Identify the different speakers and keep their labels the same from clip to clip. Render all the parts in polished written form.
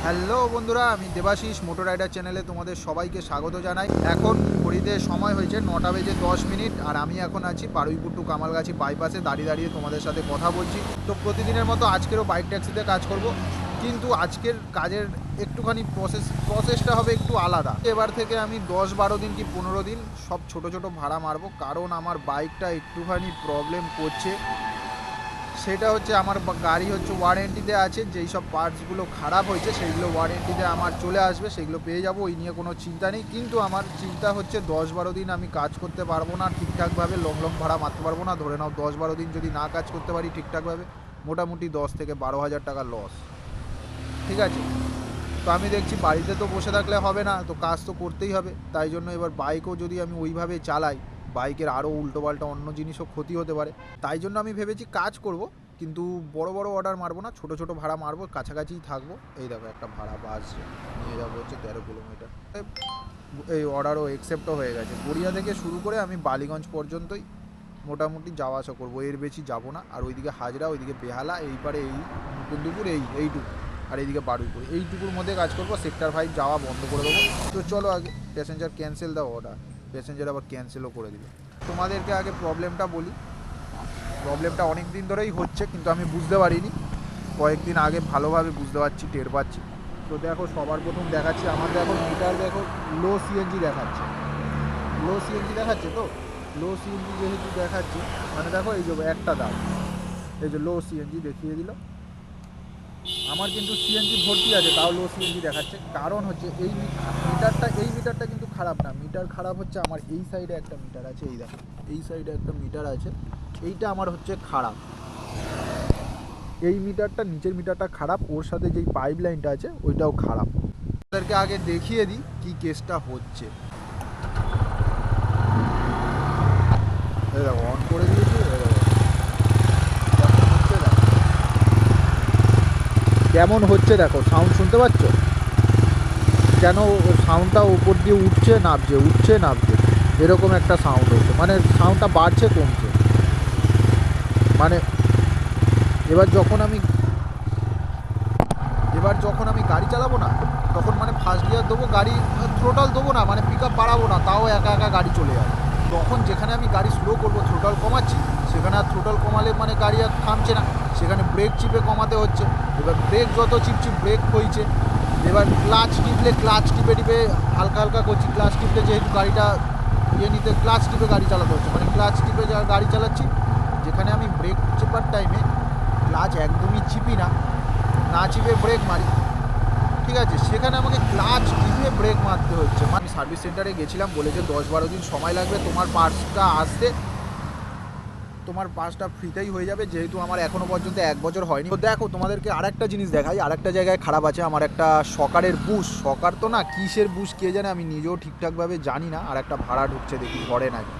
Speaker 1: Hello বন্ধুরা, আমি Debashis motor rider চ্যানেলে তোমাদের সবাইকে স্বাগত জানাই। এখন ঘড়িতে সময় হয়েছে 9:10 আর আমি এখন আছি বারুইপুর টু কামালগাছি বাইপাসে দাঁড়িয়ে তোমাদের সাথে কথা বলছি। তো প্রতিদিনের মতো আজকেরও বাইক ট্যাক্সিতে কাজ করব, কিন্তু আজকের কাজের একটুখানি প্রসেসটা হবে একটু আলাদা। এবার থেকে আমি 10-12 দিন কি 15 দিন সব ছোট ছোট ভাড়া মারবো, কারণ আমার বাইকটা একটুখানি প্রবলেম করছে। সেটা হচ্ছে আমার গাড়ি হচ্ছে ওয়ারেন্টিতে আছে, যেই সব পার্টসগুলো খারাপ হয়েছে সেইগুলো ওয়ারেন্টিতে আমার চলে আসবে, সেগুলো পেয়ে যাবো, ওই নিয়ে কোনো চিন্তা নেই। কিন্তু আমার চিন্তা হচ্ছে 10-12 দিন আমি কাজ করতে পারবো না ঠিকঠাকভাবে, লং ভাড়া মারতে পারবো না। ধরে নাও 10-12 দিন যদি না কাজ করতে পারি ঠিকঠাকভাবে, মোটামুটি 10 থেকে 12 হাজার টাকা লস। ঠিক আছে, তো আমি দেখছি বাড়িতে তো বসে থাকলে হবে না, তো কাজ তো করতেই হবে। তাই জন্য এবার বাইকও যদি আমি ওইভাবে চালাই, বাইকের আরও উল্টোপাল্টা অন্য জিনিসও ক্ষতি হতে পারে। তাই জন্য আমি ভেবেছি কাজ করব, কিন্তু বড় বড় অর্ডার মারবো না, ছোট ছোট ভাড়া মারবো, কাছাকাছিই থাকবো। এই দেখো একটা ভাড়া বাস নিয়ে যাবো হচ্ছে 13 কিলোমিটার। এই অর্ডারও অ্যাকসেপ্টও হয়ে গেছে। গড়িয়া থেকে শুরু করে আমি বালিগঞ্জ পর্যন্তই মোটামুটি যাওয়া আসা করবো, এর বেশি যাবো না। আর ওইদিকে হাজরা, ওইদিকে বেহালা, এইপারে এই মুকুন্দপুর, এইটুকু, আর এইদিকে বারুইপুর, এইটুকুর মধ্যে কাজ করবো। সেক্টর 5 যাওয়া বন্ধ করে দেবো। তো চলো আগে প্যাসেঞ্জার ক্যান্সেল দাও অর্ডার, প্যাসেঞ্জার আবার ক্যান্সেলও করে দিল। তোমাদেরকে আগে প্রবলেমটা বলি। প্রবলেমটা অনেক দিন ধরেই হচ্ছে, কিন্তু আমি বুঝতে পারিনি, কয়েকদিন আগে ভালোভাবে বুঝতে পারছি, টের পাচ্ছি। তো দেখো সবার প্রথম দেখাচ্ছি, আমার দেখো মিটার দেখো লো সিএনজি দেখাচ্ছে, লো সিএনজি দেখাচ্ছে। তো লো সিএনজি যেহেতু দেখাচ্ছে, মানে দেখো এই যে একটা দাও, এই যে লো সিএনজি দেখিয়ে দিল। আমার কিন্তু সিএনজি ভর্তি আছে, তাও লো সিএনজি দেখাচ্ছে। কারণ হচ্ছে এই মিটারটা কিন্তু খারাপ না। মিটার খারাপ হচ্ছে আমার এই সাইডে একটা মিটার আছে, এই দেখো এই সাইডে একটা মিটার আছে, এইটা আমার হচ্ছে খারাপ। এই মিটারটা, নিচের মিটারটা খারাপ, ওর সাথে যেই পাইপ লাইনটা আছে ওইটাও খারাপ। তাদেরকে আগে দেখিয়ে দিই কি কেসটা হচ্ছে। এই দেখো অন করে দিয়েছি, কেমন হচ্ছে দেখো, সাউন্ড শুনতে পাচ্ছ? যেন সাউন্ডটা উপর দিয়ে উঠছে নামছে, এরকম একটা সাউন্ড হচ্ছে, মানে সাউন্ডটা বাড়ছে কমছে। মানে এবার যখন আমি গাড়ি চালাবো না, তখন মানে ফার্স্ট গিয়ার দেবো, গাড়ি থ্রোটল দেবো না, মানে পিক আপ বাড়াবো না, তাও একা একা গাড়ি চলে যাবে। তখন যেখানে আমি গাড়ি স্লো করবো, থ্রোটল কমাচ্ছি, সেখানে আর থ্রোটল কমালে মানে গাড়ি আর থামছে না, সেখানে ব্রেক চিপে কমাতে হচ্ছে। এবার ব্রেক যত চিপছি ব্রেক হয়েছে। এবার ক্লাচ টিপে হালকা হালকা করছি। ক্লাচ টিপলে যেহেতু গাড়িটা নিতে ক্লাচ টিপে গাড়ি চালাতে হচ্ছে, মানে ক্লাচ টিপে গাড়ি চালাচ্ছি। যেখানে আমি ব্রেক চেপার টাইমে ক্লাচ একদমই চিপি না, চিপে ব্রেক মারি, ঠিক আছে, সেখানে আমাকে ক্লাচ টিপে ব্রেক মারতে হচ্ছে। আমি সার্ভিস সেন্টারে গেছিলাম, বলেছে 10-12 দিন সময় লাগবে তোমার পার্টসটা আসতে, তোমার পার্টসটা ফ্রিতেই হয়ে যাবে, যেহেতু আমার এখনও পর্যন্ত 1 বছর হয়নি। তো দেখো তোমাদেরকে আরেকটা জিনিস দেখাই, আরেকটা জায়গায় খারাপ আছে। আমার একটা সকারের বুশ, সকার তো না কিসের বুশ কে জানে, আমি নিজেও ঠিকঠাকভাবে জানি না। আর একটা ভাড়া ঢুকছে, দেখি ঘরে নাকি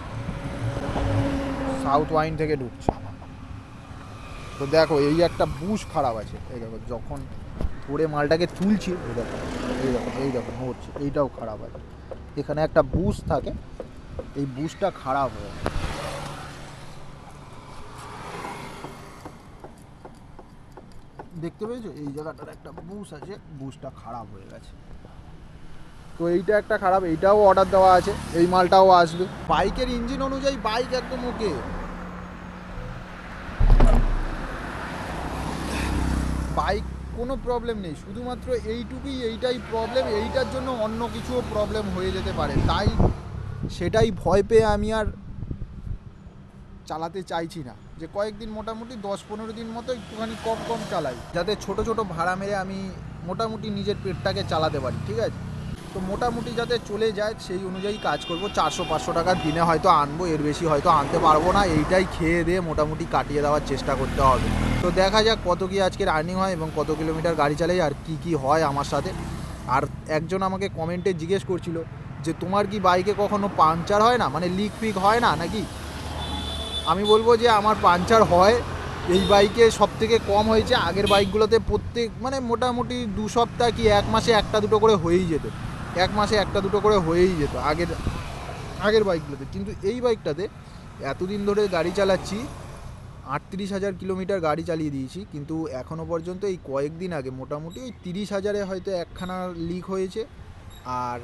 Speaker 1: সাউথ ওয়াইন থেকে ঢুকছে। তো দেখো এই একটা বুশ খারাপ আছে, এই দেখো যখন ধরে মালটাকে তুলছি, এই দেখো নড়ছে, এইটাও খারাপ আছে। এখানে একটা বুশ থাকে, এই বুশটা খারাপ হয়ে গেছে। দেখতে পেয়েছো এই জায়গাটার একটা বুশ আছে, বুশটা খারাপ হয়ে গেছে। তো এইটা একটা খারাপ, এইটাও অর্ডার দেওয়া আছে, এই মালটাও আসবে। বাইকের ইঞ্জিন অনুযায়ী বাইক একদম ওকে, বাইক কোনো প্রবলেম নেই, শুধুমাত্র এইটাই প্রবলেম। এইটার জন্য অন্য কিছুও প্রবলেম হয়ে যেতে পারে, তাই সেটাই ভয় পেয়ে আমি আর চালাতে চাইছি না। যে কয়েকদিন মোটামুটি 10-15 দিন মতো একটুখানি কম চালাই, যাতে ছোট ছোট ভাড়া মেরে আমি মোটামুটি নিজের পেটটাকে চালাতে পারি, ঠিক আছে। তো মোটামুটি যাতে চলে যায় সেই অনুযায়ী কাজ করব। 400-500 টাকার দিনে হয়তো আনবো, এর বেশি হয়তো আনতে পারবো না। এইটাই খেয়ে দিয়ে মোটামুটি কাটিয়ে দেওয়ার চেষ্টা করতে হবে। তো দেখা যাক কত কি আজকের আর্নিং হয় এবং কত কিলোমিটার গাড়ি চালাই আর কি হয় আমার সাথে। আর একজন আমাকে কমেন্টে জিজ্ঞেস করছিল যে তোমার কি বাইকে কখনো পাংচার হয় না, মানে লিক ফিক হয় না নাকি। আমি বলবো যে আমার পাংচার হয়, এই বাইকে সব থেকে কম হয়েছে। আগের বাইকগুলোতে প্রত্যেক মানে মোটামুটি 2 সপ্তাহ কি 1 মাসে 1-2 করে হয়েই যেত, 1 মাসে 1-2 করে হয়েই যেত আগের বাইকগুলোতে। কিন্তু এই বাইকটাতে এতদিন ধরে গাড়ি চালাচ্ছি, 38,000 কিলোমিটার গাড়ি চালিয়ে দিয়েছি, কিন্তু এখনও পর্যন্ত এই কয়েকদিন আগে মোটামুটি ওই 30,000-এ হয়তো একখানা লিক হয়েছে, আর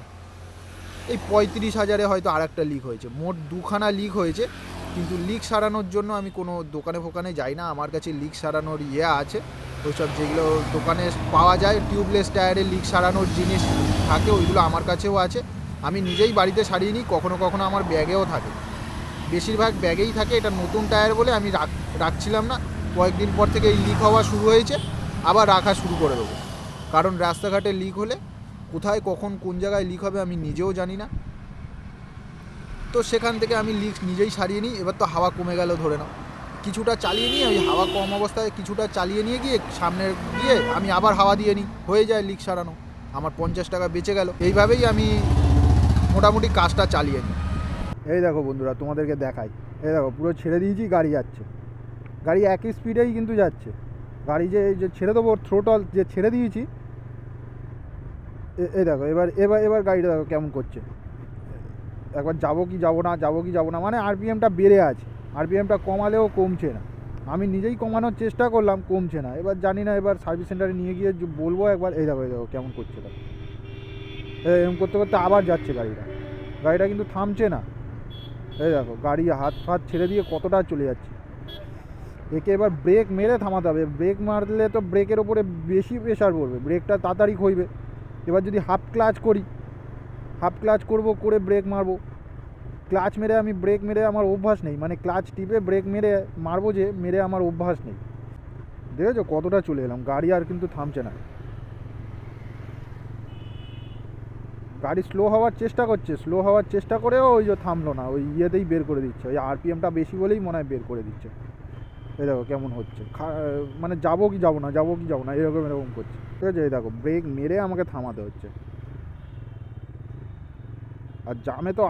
Speaker 1: এই 35,000-এ হয়তো আর একটা লিক হয়েছে। মোট দুখানা লিক হয়েছে, কিন্তু লিক সারানোর জন্য আমি কোনো দোকানে ফোকানে যাই না। আমার কাছে লিক সারানোর আছে, ওইসব যেগুলো দোকানে পাওয়া যায় টিউবলেস টায়ারে লিক সারানোর জিনিস থাকে, ওইগুলো আমার কাছেও আছে। আমি নিজেই বাড়িতে সারিয়ে নিই, কখনো কখনো আমার ব্যাগেও থাকে, বেশিরভাগ ব্যাগেই থাকে। এটা নতুন টায়ার বলে আমি রাখছিলাম না, কয়েকদিন পর থেকে এই লিক হওয়া শুরু হয়েছে, আবার রাখা শুরু করে দেবো। কারণ রাস্তাঘাটে লিক হলে কোথায় কখন কোন জায়গায় লিক হবে আমি নিজেও জানি না। তো সেখান থেকে আমি লিক নিজেই সারিয়ে নিই। এবার তো হাওয়া কমে গেল ধরে নাও, কিছুটা চালিয়ে নিয়ে ওই হাওয়া কম অবস্থায় কিছুটা চালিয়ে নিয়ে গিয়ে সামনে গিয়ে আমি আবার হাওয়া দিয়ে নিই, হয়ে যায় লিক সারানো, আমার 50 টাকা বেঁচে গেল। এইভাবেই আমি মোটামুটি কাজটা চালিয়ে নিই। এই দেখো বন্ধুরা, তোমাদেরকে দেখাই, এই দেখো পুরো ছেড়ে দিয়েছি, গাড়ি যাচ্ছে, গাড়ি একই স্পিডেই কিন্তু যাচ্ছে। গাড়ি যে ছেড়ে দেবো, থ্রোটল যে ছেড়ে দিয়েছি, এই দেখো এবার এবার এবার গাড়িটা দেখো কেমন করছে। একবার যাবো কি যাবো না, মানে আরপিএমটা বেড়ে আছে, আরপিএমটা কমালেও কমছে না। আমি নিজেই কমানোর চেষ্টা করলাম, কমছে না। এবার জানি না, এবার সার্ভিস সেন্টারে নিয়ে গিয়ে বলবো একবার। এই দেখো কেমন করছে, দেখো এরকম করতে করতে আবার যাচ্ছে গাড়িটা কিন্তু থামছে না। এই দেখো গাড়ি হাত ফাত ছেড়ে দিয়ে কতটা চলে যাচ্ছে। একে এবার ব্রেক মেরে থামাতে হবে, ব্রেক মারলে তো ব্রেকের ওপরে বেশি প্রেশার পড়বে, ব্রেকটা তাড়াতাড়ি ক্ষইবে। এবার যদি হাফ ক্লাচ করবো, করে ব্রেক মারবো, ক্লাচ মেরে আমি ব্রেক মেরে আমার অভ্যাস নেই, মানে ক্লাচ টিপে ব্রেক মেরে মারবো যে মেরে আমার অভ্যাস নেই। দেখেছো কতটা চলে এলাম, গাড়ি আর কিন্তু থামছে না। গাড়ি স্লো হওয়ার চেষ্টা করেও ওই যে থামলো না, ওই ইয়েতেই বের করে দিচ্ছে, ওই আরপিএমটা বেশি বলেই মনে হয় বের করে দিচ্ছে। এই দেখো কেমন হচ্ছে, মানে যাবো কি যাবো না এরকম করছে। ঠিক আছে, এই দেখো ব্রেক মেরে আমাকে থামাতে হচ্ছে। আর জামে তো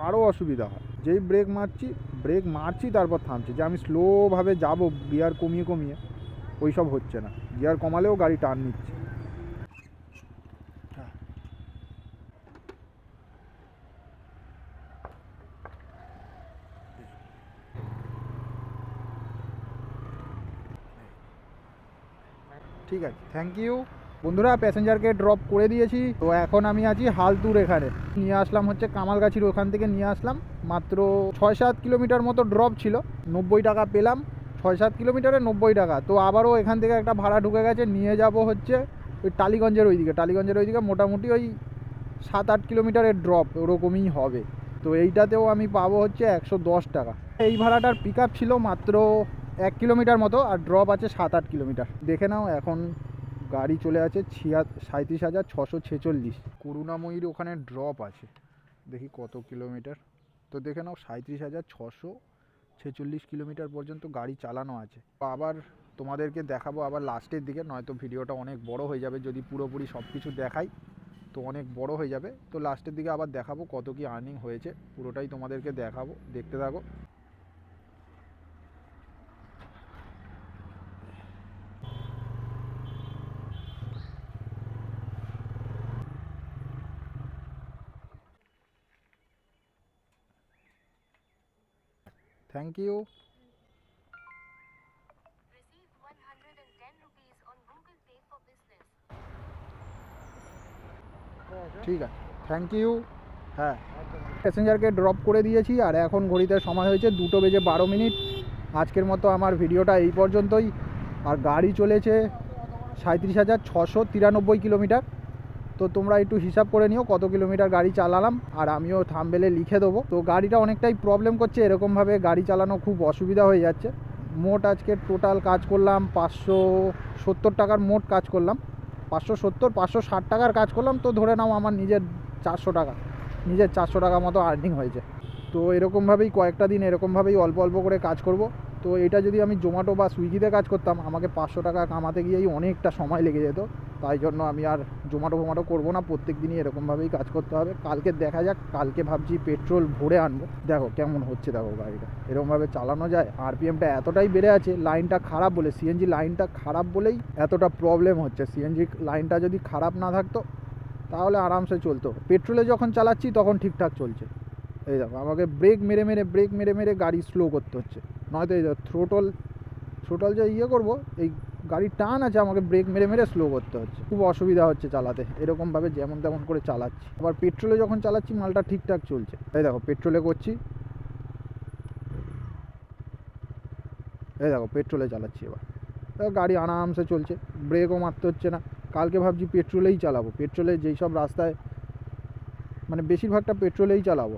Speaker 1: আরও অসুবিধা হয়, যেই ব্রেক মারছি তারপর থামছি, যে আমি স্লোভাবে যাবো গিয়ার কমিয়ে ওই সব হচ্ছে না, গিয়ার কমালেও গাড়ি টান নিচ্ছে। ঠিক আছে, থ্যাংক ইউ বন্ধুরা। প্যাসেঞ্জারকে ড্রপ করে দিয়েছি, তো এখন আমি আছি হালতুর, এখানে নিয়ে আসলাম হচ্ছে কামালগাছির ওখান থেকে নিয়ে আসলাম। মাত্র 6-7 কিলোমিটার মতো ড্রপ ছিল, 90 টাকা পেলাম। 6-7 কিলোমিটারে 90 টাকা। তো আবারও এখান থেকে একটা ভাড়া ঢুকে গেছে, নিয়ে যাব হচ্ছে ওই টালিগঞ্জের ওইদিকে মোটামুটি ওই 7-8 কিলোমিটারের ড্রপ ওরকমই হবে। তো এইটাতেও আমি পাবো হচ্ছে 110 টাকা। এই ভাড়াটার পিক আপ ছিল মাত্র 1 কিলোমিটার মতো, আর ড্রপ আছে 7-8 কিলোমিটার। দেখে নাও, এখন গাড়ি চলে আছে 37,646। করুণাময়ীর ওখানে ড্রপ আছে, দেখি কত কিলোমিটার। তো দেখে নাও 37,646 কিলোমিটার পর্যন্ত গাড়ি চালানো আছে। আবার তোমাদেরকে দেখাবো আবার লাস্টের দিকে, নয়তো ভিডিওটা অনেক বড় হয়ে যাবে। যদি পুরোপুরি সব কিছু দেখাই তো অনেক বড় হয়ে যাবে। তো লাস্টের দিকে আবার দেখাবো কত কি আর্নিং হয়েছে, পুরোটাই তোমাদেরকে দেখাবো, দেখতে থাকো। Thank you. ঠিক আছে, থ্যাংক ইউ। হ্যাঁ, প্যাসেঞ্জারকে ড্রপ করে দিয়েছি, আর এখন ঘড়িতে সময় হয়েছে 2:12। আজকের মতো আমার ভিডিওটা এই পর্যন্তই। আর গাড়ি চলেছে 37,693 কিলোমিটার। তো তোমরা একটু হিসাব করে নিও কত কিলোমিটার গাড়ি চালালাম, আর আমিও থাম্বনেলে লিখে দেবো। তো গাড়িটা অনেকটাই প্রবলেম করছে, এরকমভাবে গাড়ি চালানো খুব অসুবিধা হয়ে যাচ্ছে। মোট আজকে টোটাল কাজ করলাম 570 টাকার মোট কাজ করলাম, 560 টাকার কাজ করলাম। তো ধরে নাও আমার নিজের 400 টাকা মতো আর্নিং হয়েছে। তো এরকমভাবেই কয়েকটা দিন এরকমভাবেই অল্প অল্প করে কাজ করব। তো এটা যদি আমি জোম্যাটো বা সুইগিতে কাজ করতাম, আমাকে 500 টাকা কামাতে গিয়েই অনেকটা সময় লেগে যেত। তাই জন্য আমি আর জোম্যাটো করবো না, প্রত্যেক দিনই এরকমভাবেই কাজ করতে হবে। কালকে দেখা যাক, কালকে ভাবছি পেট্রোল ভরে আনবো। দেখো কেমন হচ্ছে, দেখো গাড়িটা এরকমভাবে চালানো যায়। আরপিএমটা এতটাই বেড়ে আছে, লাইনটা খারাপ বলে, সিএনজি লাইনটা খারাপ বলেই এতটা প্রবলেম হচ্ছে। সিএনজি লাইনটা যদি খারাপ না থাকতো তাহলে আরামসে চলতো। পেট্রোলে যখন চালাচ্ছি তখন ঠিকঠাক চলছে। এই দেখো আমাকে ব্রেক মেরে মেরে গাড়ি স্লো করতে হচ্ছে। নয়তো এই থ্রোটল যে ইয়ে করবো, এই গাড়ির টান আছে, আমাকে ব্রেক মেরে মেরে স্লো করতে হচ্ছে, খুব অসুবিধা হচ্ছে চালাতে। এরকমভাবে যেমন তেমন করে চালাচ্ছি। আবার পেট্রোলে যখন চালাচ্ছি মালটা ঠিকঠাক চলছে। এই দেখো পেট্রোলে করছি, এই দেখো পেট্রোলে চালাচ্ছি। এবার গাড়ি আরামসে চলছে, ব্রেকও মারতে হচ্ছে না। কালকে ভাবছি পেট্রোলেই চালাবো, পেট্রোলে যেই সব রাস্তায় মানে বেশিরভাগটা পেট্রোলেই চালাবো,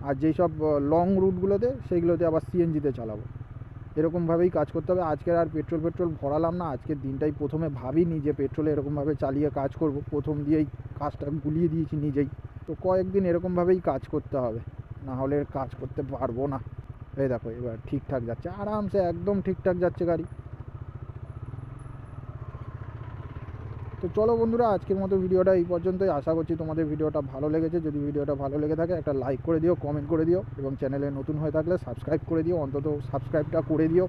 Speaker 1: আর যেই সব লং রুটগুলোতে সেইগুলোতে আবার সিএনজিতে চালাবো। এরকমভাবেই কাজ করতে হবে। আজকের আর পেট্রোল ভরালাম না, আজকের দিনটাই প্রথমে ভাবিনি যে পেট্রোলে এরকমভাবে চালিয়ে কাজ করব, প্রথম দিয়েই কাজটা গুলিয়ে দিয়েছি নিজেই। তো কয়েকদিন এরকমভাবেই কাজ করতে হবে, না হলে কাজ করতে পারবো না। এই দেখো এবার ঠিকঠাক যাচ্ছে, আরামসে একদম ঠিকঠাক যাচ্ছে গাড়ি। তো চলো বন্ধুরা, আজকের মতো ভিডিওটা এই পর্যন্তই। আশা করছি তোমাদের ভিডিওটা ভালো লেগেছে। যদি ভিডিওটা ভালো লেগে থাকে একটা লাইক করে দিও, কমেন্ট করে দিও, এবং চ্যানেলে নতুন হয়ে থাকলে সাবস্ক্রাইব করে দিও, অন্তত সাবস্ক্রাইবটা করে দিও।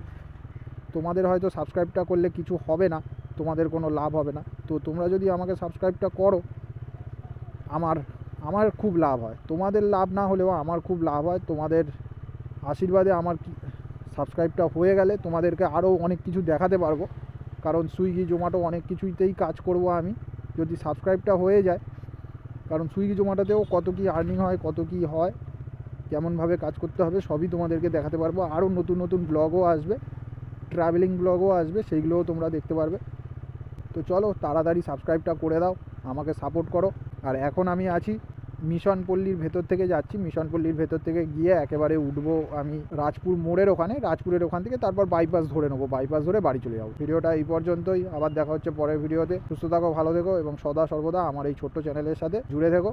Speaker 1: তোমাদের হয়তো সাবস্ক্রাইবটা করলে কিছু হবে না, তোমাদের কোনো লাভ হবে না, তো তোমরা যদি আমাকে সাবস্ক্রাইবটা করো আমার খুব লাভ হয়। তোমাদের লাভ না হলেও আমার খুব লাভ হয়। তোমাদের আশীর্বাদে আমার সাবস্ক্রাইবটা হয়ে গেলে তোমাদেরকে আরও অনেক কিছু দেখাতে পারবো, কারণ সুইগি জোম্যাটো অনেক কিছুতেই কাজ করব আমি যদি সাবস্ক্রাইবটা হয়ে যায়। কারণ সুইগি জোম্যাটোতেও কত কী আর্নিং হয়, কত কী হয়, কেমনভাবে কাজ করতে হবে সবই তোমাদেরকে দেখাতে পারবো। আরও নতুন নতুন ব্লগও আসবে, ট্রাভেলিং ব্লগও আসবে, সেইগুলোও তোমরা দেখতে পারবে। তো চলো তাড়াতাড়ি সাবস্ক্রাইবটা করে দাও, আমাকে সাপোর্ট করো। আর এখন আমি আছি মিশনপল্লীর ভেতর থেকে যাচ্ছি, মিশনপল্লীর ভেতর থেকে গিয়ে একেবারে উঠবো আমি রাজপুর মোড়ের ওখানে, রাজপুরের ওখান থেকে তারপর বাইপাস ধরে নেবো, বাইপাস ধরে বাড়ি চলে যাবো। ভিডিওটা এই পর্যন্তই, আবার দেখা হচ্ছে পরের ভিডিওতে। সুস্থ থাকো, ভালো থেকো, এবং সদা সর্বদা আমার এই ছোট্ট চ্যানেলের সাথে জুড়ে থেকো।